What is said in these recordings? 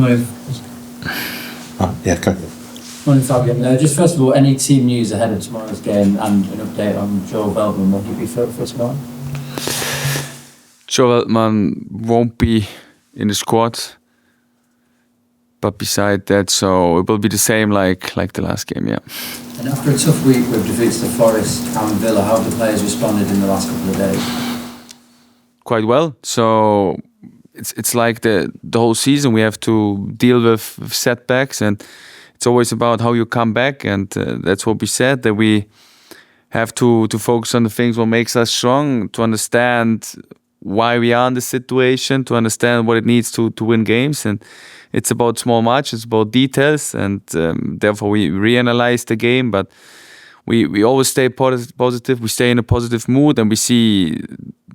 Morning. Go. Morning, Fabian. Just first of all, any team news ahead of tomorrow's game and an update on Joao Veltman? Will he be fit for tomorrow? Joao Veltman won't be in the squad. But beside that, so it will be the same like the last game, yeah. And after a tough week with defeats to Forest and Villa, how have the players responded in the last couple of days? Quite well. So it's like the whole season we have to deal with setbacks, and it's always about how you come back, and that's what we said, that we have to focus on the things what makes us strong, to understand why we are in this situation, to understand what it needs to win games. And it's about small matches, it's about details, and therefore we reanalyze the game. But we always stay positive, we stay in a positive mood, and we see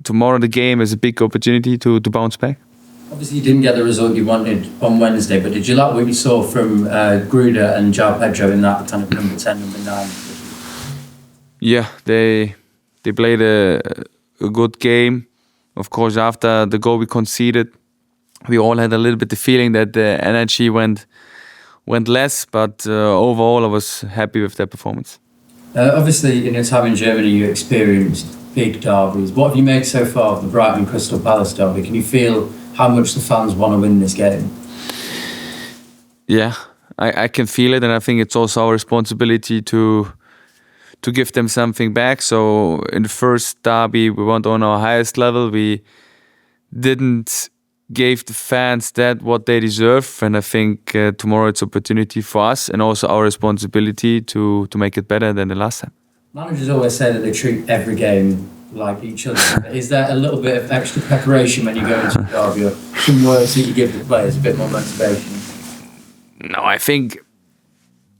tomorrow the game as a big opportunity to bounce back. Obviously you didn't get the result you wanted on Wednesday, but did you like what you saw from Gruda and Joao Pedro in that kind of number 10, number 9? Yeah, they played a good game. Of course, after the goal we conceded, we all had a little bit the feeling that the energy went less, but overall I was happy with their performance. Obviously, in your time in Germany, you experienced big derbies. What have you made so far of the Brighton Crystal Palace derby? Can you feel how much the fans want to win this game? Yeah, I can feel it, and I think it's also our responsibility to give them something back. So in the first derby, we went on our highest level. We didn't give the fans what they deserve, and I think tomorrow it's opportunity for us and also our responsibility to make it better than the last time. Managers always say that they treat every game like each other. Is there a little bit of extra preparation when you go into a derby, or some words that you give the players, a bit more motivation? No, I think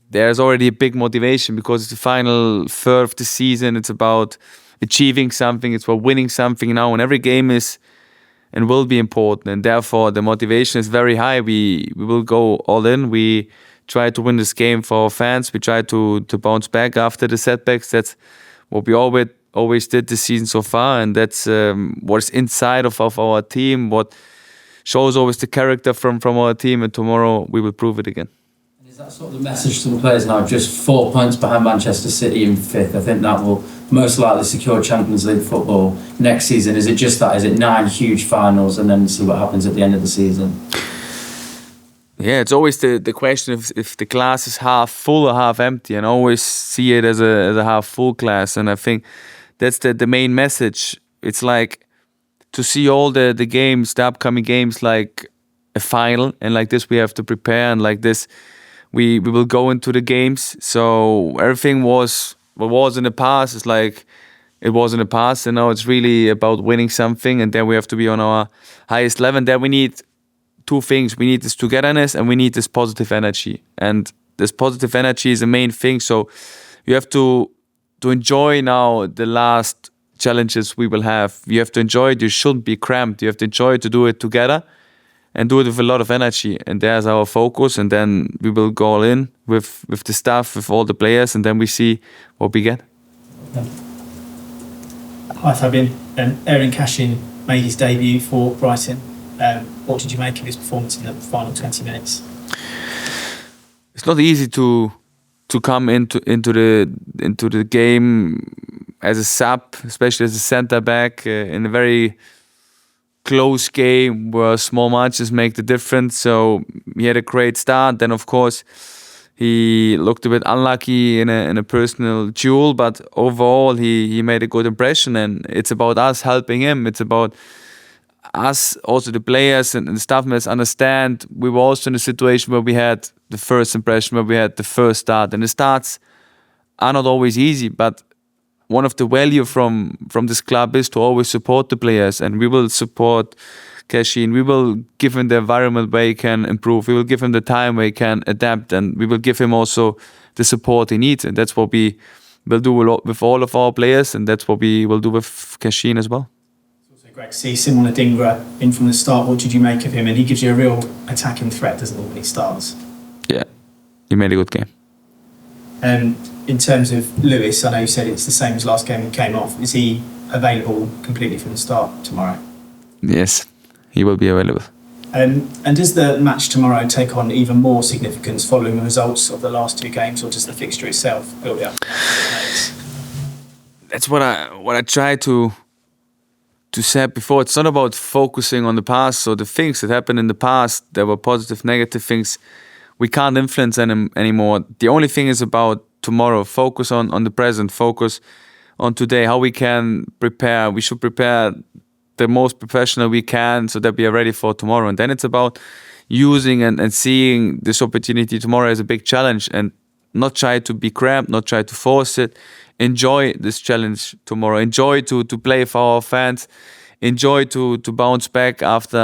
there's already a big motivation because it's the final third of the season. It's about achieving something. It's about winning something now, and every game is and will be important, and therefore the motivation is very high. We will go all in. We try to win this game for our fans. We try to bounce back after the setbacks. That's what we always did this season so far, and that's what is inside of our team, what shows always the character from our team, and tomorrow we will prove it again. Is that sort of the message to the players now? Just 4 points behind Manchester City in 5th. I think that will most likely secure Champions League football next season. Is it just that? Is it 9 huge finals and then see what happens at the end of the season? Yeah, it's always the question if the glass is half full or half empty, and I always see it as a half full glass. And I think that's the main message. It's like to see all the games, the upcoming games, like a final, and like this we have to prepare, and like this we will go into the games. So everything what was in the past is like it was in the past, and now it's really about winning something, and then we have to be on our highest level. And then we need 2 things. We need this togetherness, and we need this positive energy. And this positive energy is the main thing. So you have to enjoy now the last challenges we will have. You have to enjoy it. You shouldn't be cramped. You have to enjoy it, to do it together and do it with a lot of energy. And there's our focus. And then we will go all in with the staff, with all the players, and then we see what we get. Hi Fabian. Eiran Cashin made his debut for Brighton. What did you make of his performance in the final 20 minutes? It's not easy to come into the game as a sub, especially as a centre back in a very close game where small matches make the difference. So he had a great start. Then of course he looked a bit unlucky in a personal duel, but overall he made a good impression, and it's about us helping him. It's about us, also the players and the staff members, understand we were also in a situation where we had the first impression, where we had the first start, and the starts are not always easy, but one of the value from this club is to always support the players, and we will support Cashin. We will give him the environment where he can improve. We will give him the time where he can adapt, and we will give him also the support he needs, and that's what we will do a lot with all of our players, and that's what we will do with Cashin as well. Great to see Simon Adingra in from the start. What did you make of him? And he gives you a real attacking threat, doesn't he, when he starts? Yeah, he made a good game. In terms of Lewis, I know you said it's the same as last game and came off. Is he available completely from the start tomorrow? Yes, he will be available. And does the match tomorrow take on even more significance following the results of the last two games, or does the fixture itself build it up? That's what I try to say before. It's not about focusing on the past. So the things that happened in the past, there were positive, negative things, we can't influence anymore. The only thing is about tomorrow. Focus on the present. Focus on today. How we can prepare. We should prepare the most professional we can so that we are ready for tomorrow. And then it's about using and seeing this opportunity tomorrow as a big challenge, and not try to be cramped, not try to force it. Enjoy this challenge tomorrow. Enjoy to play for our fans. Enjoy to bounce back after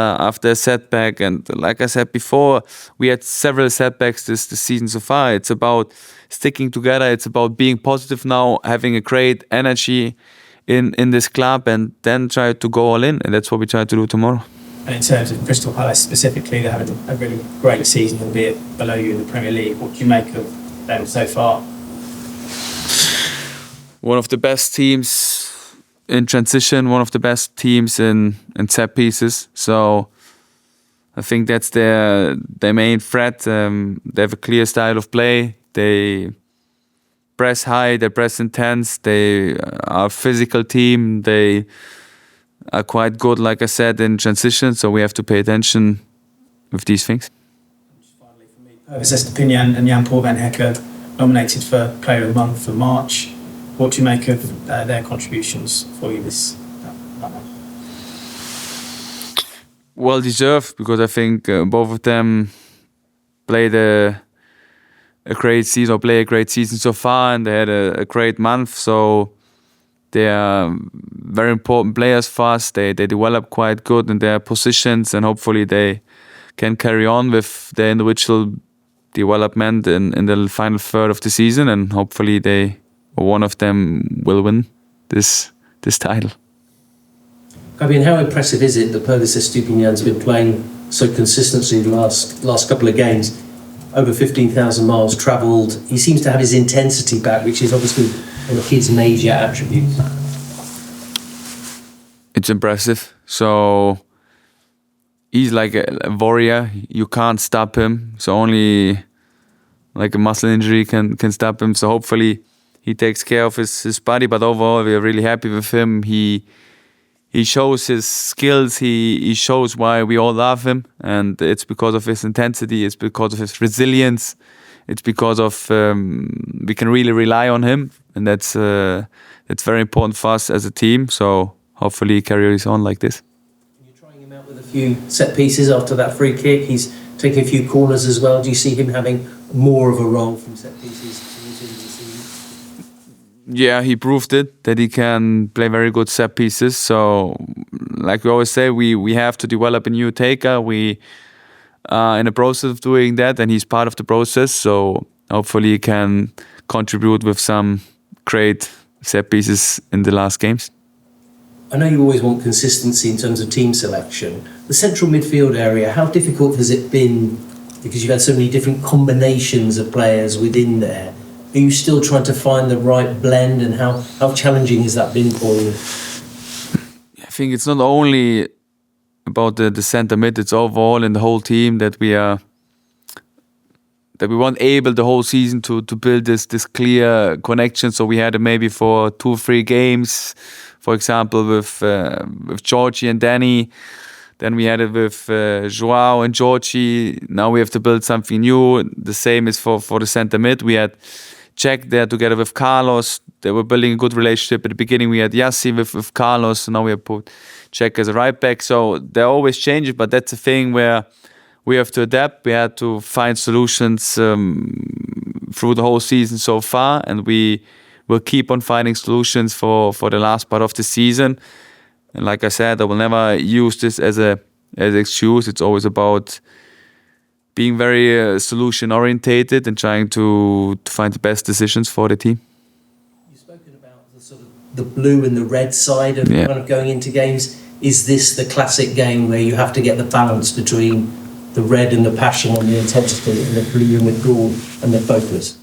a setback. And like I said before, we had several setbacks this season so far. It's about sticking together. It's about being positive now, having a great energy in this club, and then try to go all in. And that's what we try to do tomorrow. And in terms of Crystal Palace specifically, they're having a really great season, albeit below you in the Premier League. What do you make of them so far? One of the best teams in transition, one of the best teams in set pieces. So I think that's their main threat. They have a clear style of play. They press high, they press intense, they are a physical team. They are quite good, like I said, in transition. So we have to pay attention with these things. Finally, for me, Pervis, Estupinan and Jan Van Hecke nominated for Player of the Month for March. What do you make of their contributions for you this month? Well deserved, because I think both of them played a great season, or play a great season so far, and they had a great month. So they are very important players for us. They develop quite good in their positions, and hopefully they can carry on with their individual development in the final third of the season, and hopefully one of them will win this title. Fabian, how impressive is it that Pervis Estupiñán's been playing so consistently the last couple of games? Over 15,000 miles travelled. He seems to have his intensity back, which is obviously one of his major attributes. It's impressive. So he's like a warrior. You can't stop him. So only like a muscle injury can stop him. So hopefully he takes care of his body. But overall, we are really happy with him. He shows his skills. He shows why we all love him, and it's because of his intensity. It's because of his resilience. It's because of we can really rely on him, and that's very important for us as a team. So hopefully he carries on like this. You're trying him out with a few set pieces after that free kick. He's taking a few corners as well. Do you see him having more of a role from set pieces? Yeah, he proved it that he can play very good set pieces. So, like we always say, we have to develop a new taker. We are in the process of doing that, and he's part of the process. So hopefully he can contribute with some great set pieces in the last games. I know you always want consistency in terms of team selection. The central midfield area, how difficult has it been? Because you've had so many different combinations of players within there. Are you still trying to find the right blend, and how challenging has that been for you? I think it's not only about the centre mid, it's overall in the whole team that we weren't able the whole season to build this clear connection. So we had it maybe for 2-3 games, for example, with Georgie and Danny. Then we had it with Joao and Georgie. Now we have to build something new. The same is for the centre mid. We had Jack there together with Carlos. They were building a good relationship. At the beginning we had Yassi with Carlos. Now we have put Jack as a right back. So they're always changing, but that's a thing where we have to adapt. We had to find solutions through the whole season so far, and we will keep on finding solutions for the last part of the season. And like I said, I will never use this as an excuse. It's always about being very solution orientated and trying to find the best decisions for the team. You've spoken about the sort of the blue and the red side of kind of going into games. Is this the classic game where you have to get the balance between the red and the passion and the intensity, and the blue and the cool and the focus?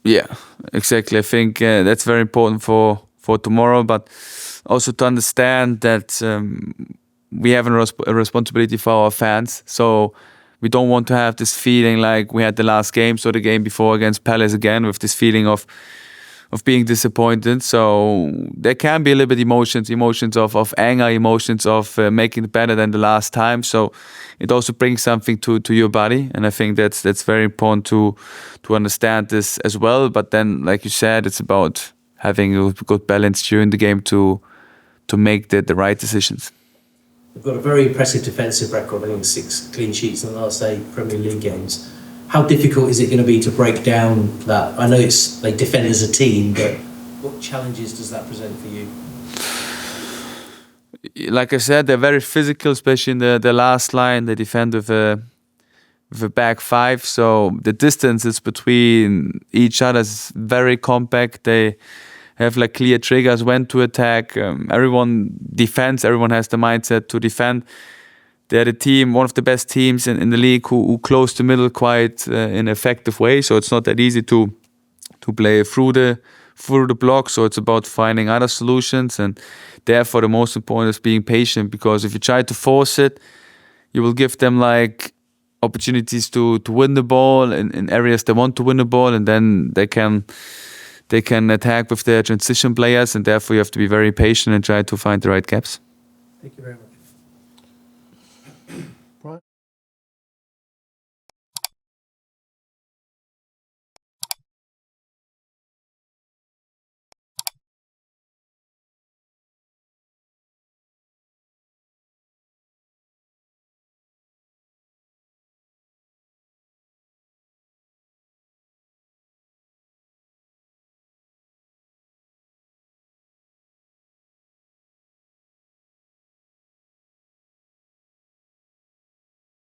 Yeah, exactly. I think that's very important for tomorrow, but also to understand that we have a responsibility for our fans. So we don't want to have this feeling like we had the last game, so the game before against Palace again, with this feeling of being disappointed. So there can be a little bit emotions of anger, emotions of making it better than the last time. So it also brings something to your body, and I think that's very important to understand this as well. But then, like you said, it's about having a good balance during the game to make the right decisions. They've got a very impressive defensive record. I think 6 clean sheets in the last 8 Premier League games. How difficult is it going to be to break down that? I know they defend as a team, but what challenges does that present for you? Like I said, they're very physical, especially in the last line. They defend with a back 5, so the distances between each other is very compact. They have like clear triggers when to attack. Everyone defends. Everyone has the mindset to defend. They're the team, one of the best teams in the league who close the middle quite in an effective way. So it's not that easy to play through the block. So it's about finding other solutions, and therefore the most important is being patient, because if you try to force it, you will give them like opportunities to win the ball in areas they want to win the ball, and then they can attack with their transition players, and therefore you have to be very patient and try to find the right gaps. Thank you very much.